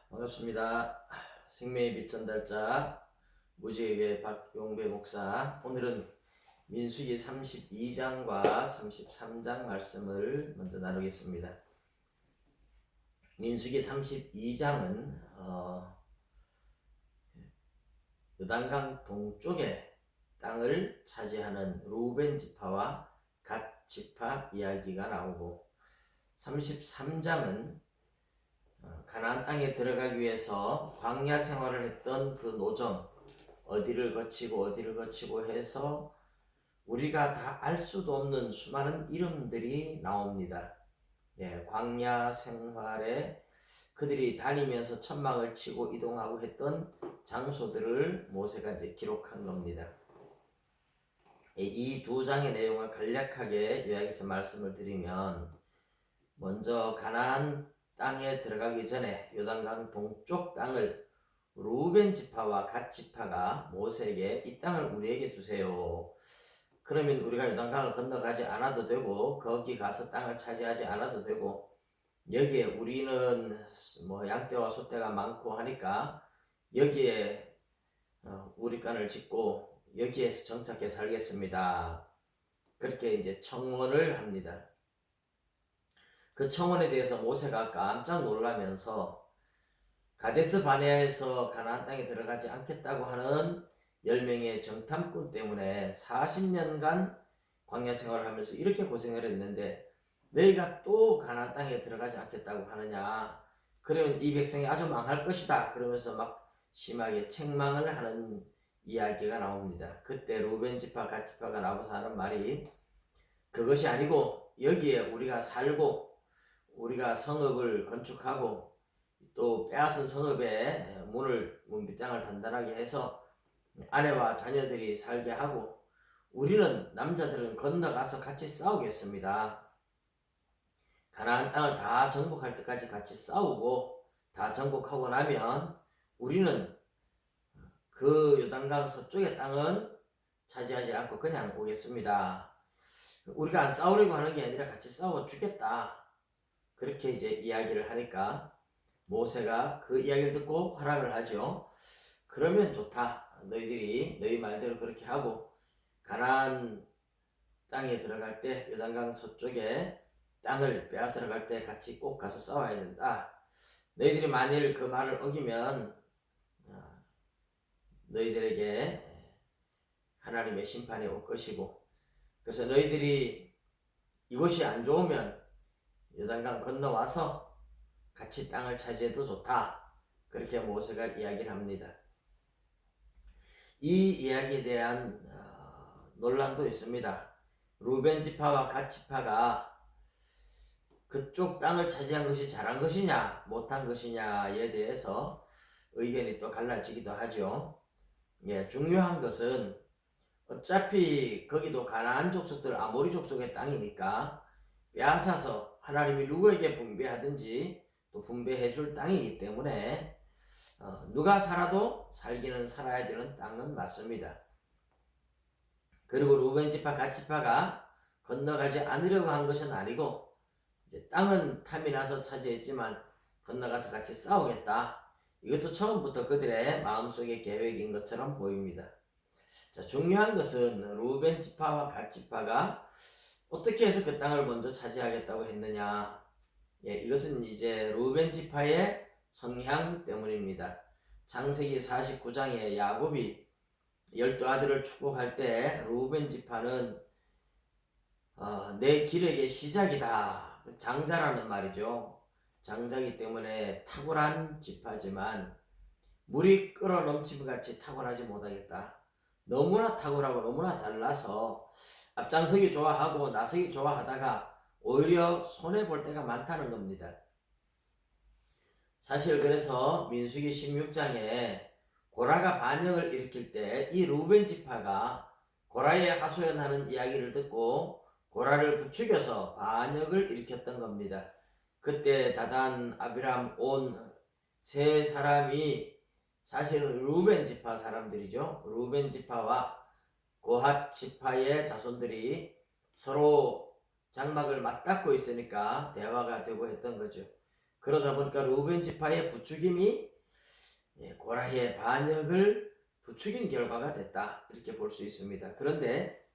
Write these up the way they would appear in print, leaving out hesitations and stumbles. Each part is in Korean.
반갑습니다. 생명의 빛 전달자 무지개교회 박용배 목사. 오늘은 민수기 32장과 33장 말씀을 먼저 나누겠습니다. 민수기 32장은 요단강 동쪽에 땅을 차지하는 루벤 지파와 갓 지파 이야기가 나오고, 33장은 가나안 땅에 들어가기 위해서 광야 생활을 했던 그 노정, 어디를 거치고 해서 우리가 다 알 수도 없는 수많은 이름들이 나옵니다. 광야 생활에 그들이 다니면서 천막을 치고 이동하고 했던 장소들을 모세가 이제 기록한 겁니다. 이 두 장의 내용을 간략하게 요약해서 말씀을 드리면, 먼저 가나안 땅에 들어가기 전에 요단강 동쪽 땅을 루벤 지파와 갓 지파가 모세에게 이 땅을 우리에게 주세요. 그러면 우리가 요단강을 건너가지 않아도 되고 거기 가서 땅을 차지하지 않아도 되고, 여기에 우리는 양떼와 소떼가 많고 하니까 여기에 우리 간을 짓고 여기에서 정착해 살겠습니다. 그렇게 이제 청원을 합니다. 그 청원에 대해서 모세가 깜짝 놀라면서 가데스 바네아에서 가나안 땅에 들어가지 않겠다고 하는 10명의 정탐꾼 때문에 40년간 광야 생활을 하면서 이렇게 고생을 했는데, 너희가 또 가나안 땅에 들어가지 않겠다고 하느냐, 그러면 이 백성이 아주 망할 것이다, 그러면서 막 심하게 책망을 하는 이야기가 나옵니다. 그때 루벤 지파, 갓 지파가 나와서 하는 말이, 그것이 아니고 여기에 우리가 살고 우리가 성읍을 건축하고 또 빼앗은 성읍에 문빗장을 단단하게 해서 아내와 자녀들이 살게 하고, 우리는 남자들은 건너가서 같이 싸우겠습니다. 가나안 땅을 다 정복할 때까지 같이 싸우고 다 정복하고 나면 우리는 그 요단강 서쪽의 땅은 차지하지 않고 그냥 오겠습니다. 우리가 안 싸우려고 하는 게 아니라 같이 싸워 주겠다, 그렇게 이제 이야기를 하니까 모세가 그 이야기를 듣고 허락을 하죠. 그러면 좋다. 너희들이 너희 말대로 그렇게 하고 가나안 땅에 들어갈 때 요단강 서쪽에 땅을 빼앗으러 갈 때 같이 꼭 가서 싸워야 된다. 너희들이 만일 그 말을 어기면 너희들에게 하나님의 심판이 올 것이고, 그래서 너희들이 이곳이 안 좋으면 요단강 건너와서 같이 땅을 차지해도 좋다, 그렇게 모세가 이야기를 합니다. 이 이야기에 대한 논란도 있습니다. 루벤 지파와 갓 지파가 그쪽 땅을 차지한 것이 잘한 것이냐 못한 것이냐에 대해서 의견이 또 갈라지기도 하죠. 중요한 것은 어차피 거기도 가나안 족속들, 아모리 족속의 땅이니까 빼앗아서 하나님이 누구에게 분배하든지 또 분배해 줄 땅이기 때문에 누가 살아도 살기는 살아야 되는 땅은 맞습니다. 그리고 루벤 지파, 갓 지파가 건너가지 않으려고 한 것은 아니고, 이제 땅은 탐이 나서 차지했지만 건너가서 같이 싸우겠다, 이것도 처음부터 그들의 마음속의 계획인 것처럼 보입니다. 자, 중요한 것은 루벤 지파와 갓 지파가 어떻게 해서 그 땅을 먼저 차지하겠다고 했느냐. 이것은 이제 루벤 지파의 성향 때문입니다. 창세기 49장에 야곱이 12아들을 축복할 때 루벤 지파는 내 기력의 시작이다, 장자라는 말이죠. 장자이기 때문에 탁월한 지파지만 물이 끓어 넘치면 같이 탁월하지 못하겠다. 너무나 탁월하고 너무나 잘나서 앞장서기 좋아하고 나서기 좋아하다가 오히려 손해볼 때가 많다는 겁니다. 사실 그래서 민수기 16장에 고라가 반역을 일으킬 때 이 루벤 지파가 고라의 하소연하는 이야기를 듣고 고라를 부추겨서 반역을 일으켰던 겁니다. 그때 다단, 아비람, 온 세 사람이 사실은 루벤 지파 사람들이죠. 루벤 지파와 고핫 지파의 자손들이 서로 장막을 맞닿고 있으니까 대화가 되고 했던 거죠. 그러다 보니까 루벤 지파의 부추김이 고라희의 반역을 부추긴 결과가 됐다, 이렇게 볼 수 있습니다. 그런데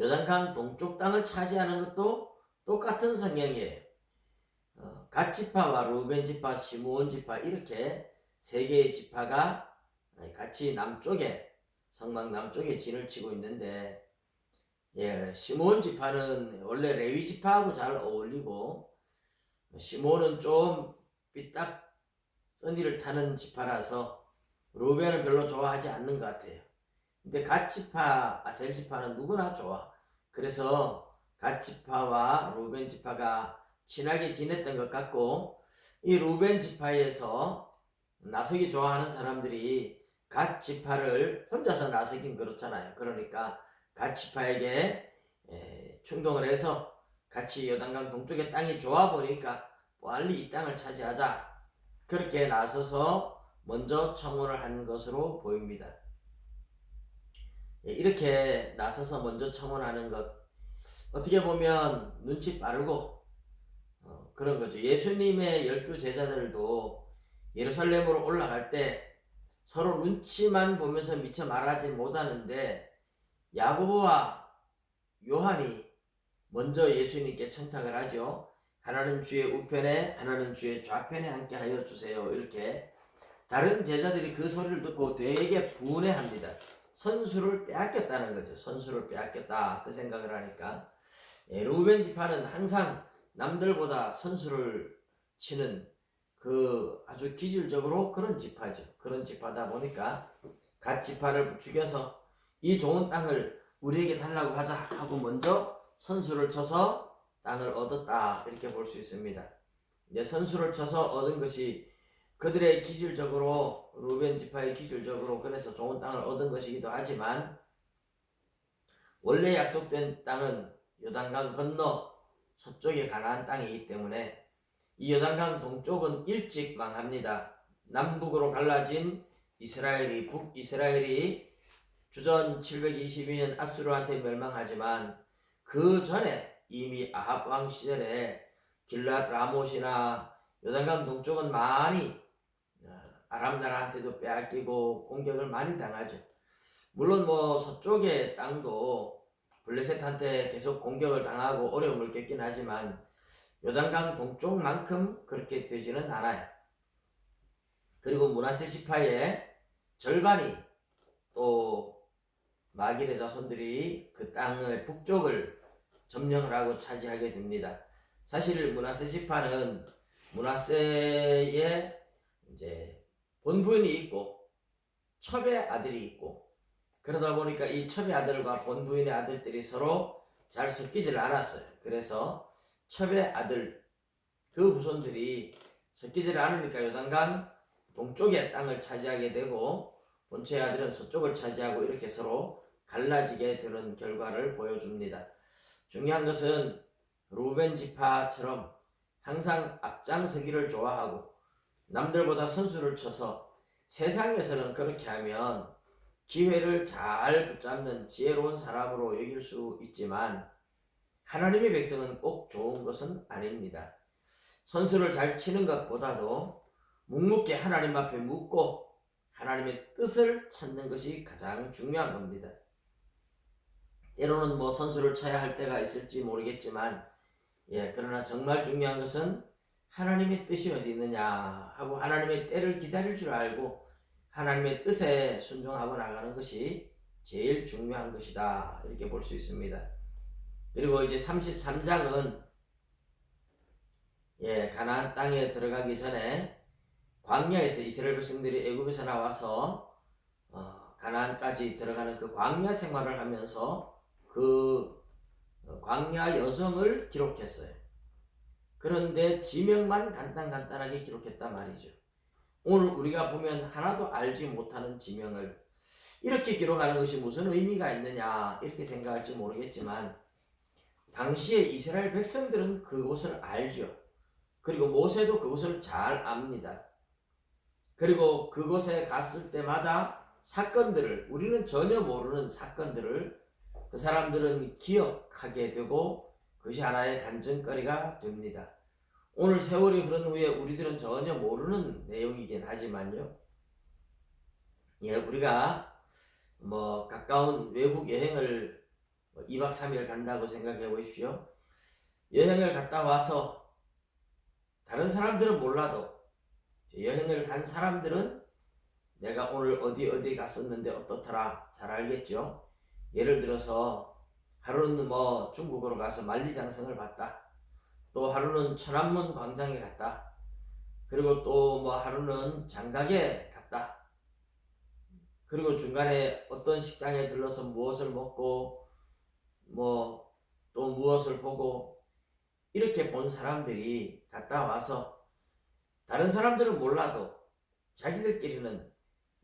요단강 동쪽 땅을 차지하는 것도 똑같은 성향이에요. 갓 지파와 루벤 지파, 시므온 지파, 이렇게 세 개의 지파가 같이 남쪽에, 성막 남쪽에 진을 치고 있는데, 시므온 지파는 원래 레위 지파하고 잘 어울리고, 시므온은 좀 삐딱 써니를 타는 지파라서 루벤은 별로 좋아하지 않는 것 같아요. 근데 갓 지파, 아셀 지파는 누구나 좋아. 그래서 갓 지파와 루벤 지파가 친하게 지냈던 것 같고, 이 루벤 지파에서 나서기 좋아하는 사람들이 갓 지파를 혼자서 나서긴 그렇잖아요. 그러니까 갓 지파에게 충동을 해서 같이 요단강 동쪽의 땅이 좋아 보니까 빨리 이 땅을 차지하자, 그렇게 나서서 먼저 청혼을 한 것으로 보입니다. 이렇게 나서서 먼저 청혼하는 것, 어떻게 보면 눈치 빠르고 그런 거죠. 예수님의 12 제자들도 예루살렘으로 올라갈 때 서로 눈치만 보면서 미처 말하지 못하는데, 야고보와 요한이 먼저 예수님께 청탁을 하죠. 하나는 주의 우편에, 하나는 주의 좌편에 함께 하여 주세요. 이렇게 다른 제자들이 그 소리를 듣고 되게 분해합니다. 선수를 빼앗겼다는 거죠. 선수를 빼앗겼다, 그 생각을 하니까. 루벤 지파는 항상 남들보다 선수를 치는 그 아주 기질적으로 그런 지파죠. 그런 지파다 보니까 갓 지파를 부추겨서 이 좋은 땅을 우리에게 달라고 하자 하고 먼저 선수를 쳐서 땅을 얻었다, 이렇게 볼 수 있습니다. 이제 선수를 쳐서 얻은 것이 그들의 기질적으로, 루벤 지파의 기질적으로 그래서 좋은 땅을 얻은 것이기도 하지만, 원래 약속된 땅은 요단강 건너 서쪽에 가나안 땅이기 때문에 이 요단강 동쪽은 일찍 망합니다. 남북으로 갈라진 이스라엘이, 북이스라엘이 주전 722년 아수르한테 멸망하지만 그 전에 이미 아합 왕 시절에 길랏 라못이나 요단강 동쪽은 많이 아람 나라한테도 빼앗기고 공격을 많이 당하죠. 물론 뭐 서쪽의 땅도 블레셋한테 계속 공격을 당하고 어려움을 겪긴 하지만 요단강 동쪽만큼 그렇게 되지는 않아요. 그리고 므낫세 지파의 절반이 또 마길의 자손들이 그 땅의 북쪽을 점령을 하고 차지하게 됩니다. 사실 므낫세 지파는 므낫세의 이제 본부인이 있고 첩의 아들이 있고, 그러다 보니까 이 첩의 아들과 본부인의 아들들이 서로 잘 섞이질 않았어요. 그래서 첩의 아들, 그 후손들이 섞이질 않으니까 요단강 동쪽의 땅을 차지하게 되고, 본처의 아들은 서쪽을 차지하고 이렇게 서로 갈라지게 되는 결과를 보여줍니다. 중요한 것은 루벤 지파처럼 항상 앞장서기를 좋아하고 남들보다 선수를 쳐서, 세상에서는 그렇게 하면 기회를 잘 붙잡는 지혜로운 사람으로 여길 수 있지만 하나님의 백성은 꼭 좋은 것은 아닙니다. 선수를 잘 치는 것보다도 묵묵히 하나님 앞에 묻고 하나님의 뜻을 찾는 것이 가장 중요한 겁니다. 때로는 뭐 선수를 쳐야 할 때가 있을지 모르겠지만, 그러나 정말 중요한 것은 하나님의 뜻이 어디 있느냐 하고 하나님의 때를 기다릴 줄 알고 하나님의 뜻에 순종하고 나가는 것이 제일 중요한 것이다, 이렇게 볼 수 있습니다. 그리고 이제 33장은 가나안 땅에 들어가기 전에 광야에서 이스라엘 백성들이 애굽에서 나와서 가나안까지 들어가는 그 광야 생활을 하면서 그 광야 여정을 기록했어요. 그런데 지명만 간단하게 기록했단 말이죠. 오늘 우리가 보면 하나도 알지 못하는 지명을 이렇게 기록하는 것이 무슨 의미가 있느냐 이렇게 생각할지 모르겠지만, 당시에 이스라엘 백성들은 그곳을 알죠. 그리고 모세도 그곳을 잘 압니다. 그리고 그곳에 갔을 때마다 사건들을, 우리는 전혀 모르는 사건들을 그 사람들은 기억하게 되고 그것이 하나의 간증거리가 됩니다. 오늘 세월이 흐른 후에 우리들은 전혀 모르는 내용이긴 하지만요. 예, 우리가 뭐 가까운 외국 여행을 2박 3일 간다고 생각해 보십시오. 여행을 갔다 와서 다른 사람들은 몰라도 여행을 간 사람들은 내가 오늘 어디 갔었는데 어떻더라 잘 알겠죠. 예를 들어서 하루는 뭐 중국으로 가서 만리장성을 봤다. 또 하루는 천안문 광장에 갔다. 그리고 또 뭐 하루는 장각에 갔다. 그리고 중간에 어떤 식당에 들러서 무엇을 먹고 뭐 또 무엇을 보고 이렇게 본 사람들이 갔다 와서 다른 사람들은 몰라도 자기들끼리는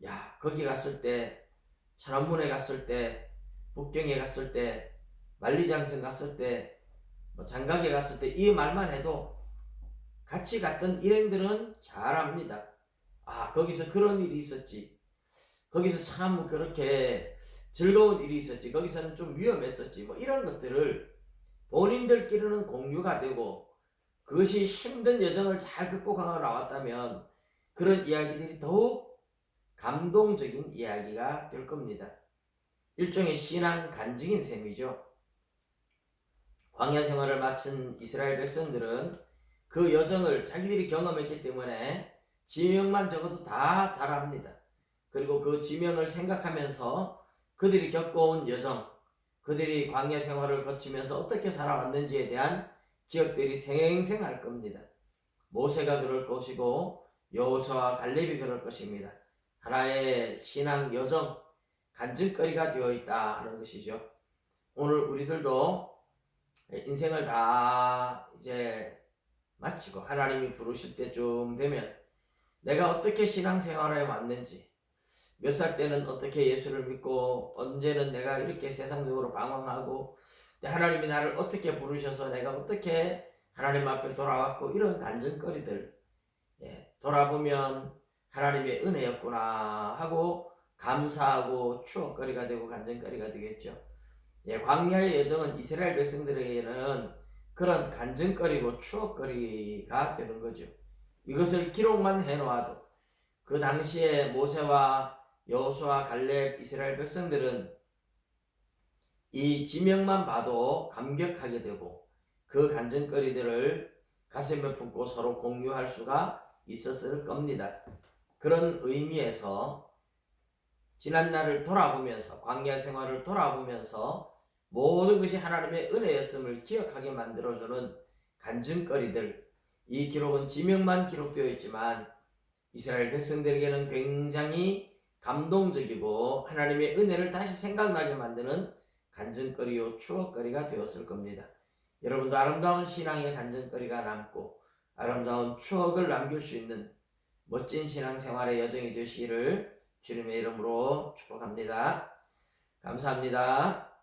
야 거기 갔을 때 천안문에 갔을 때 북경에 갔을 때 만리장성 갔을 때 뭐 장각에 갔을 때 이 말만 해도 같이 갔던 일행들은 잘 압니다. 아 거기서 그런 일이 있었지. 거기서 참 그렇게 즐거운 일이 있었지. 거기서는 좀 위험했었지. 뭐 이런 것들을 본인들끼리는 공유가 되고 그것이 힘든 여정을 잘 극복하고 나왔다면 그런 이야기들이 더욱 감동적인 이야기가 될 겁니다. 일종의 신앙 간증인 셈이죠. 광야 생활을 마친 이스라엘 백성들은 그 여정을 자기들이 경험했기 때문에 지명만 적어도 다 잘 압니다. 그리고 그 지명을 생각하면서 그들이 겪어온 여정, 그들이 광야 생활을 거치면서 어떻게 살아왔는지에 대한 기억들이 생생할 겁니다. 모세가 그럴 것이고 여호수아와 갈렙이 그럴 것입니다. 하나의 신앙 여정, 간증거리가 되어 있다 하는 것이죠. 오늘 우리들도 인생을 다 이제 마치고 하나님이 부르실 때쯤 되면 내가 어떻게 신앙생활에 왔는지, 몇 살 때는 어떻게 예수를 믿고 언제는 내가 이렇게 세상적으로 방황하고 하나님이 나를 어떻게 부르셔서 내가 어떻게 하나님 앞에 돌아왔고 이런 간증거리들 돌아보면 하나님의 은혜였구나 하고 감사하고 추억거리가 되고 간증거리가 되겠죠. 광야의 여정은 이스라엘 백성들에게는 그런 간증거리고 추억거리가 되는 거죠. 이것을 기록만 해놓아도 그 당시에 모세와 여호수아, 갈렙, 이스라엘 백성들은 이 지명만 봐도 감격하게 되고 그 간증거리들을 가슴에 품고 서로 공유할 수가 있었을 겁니다. 그런 의미에서 지난 날을 돌아보면서 광야 생활을 돌아보면서 모든 것이 하나님의 은혜였음을 기억하게 만들어주는 간증거리들, 이 기록은 지명만 기록되어 있지만 이스라엘 백성들에게는 굉장히 감동적이고 하나님의 은혜를 다시 생각나게 만드는 간증거리요 추억거리가 되었을 겁니다. 여러분도 아름다운 신앙의 간증거리가 남고 아름다운 추억을 남길 수 있는 멋진 신앙생활의 여정이 되시기를 주님의 이름으로 축복합니다. 감사합니다.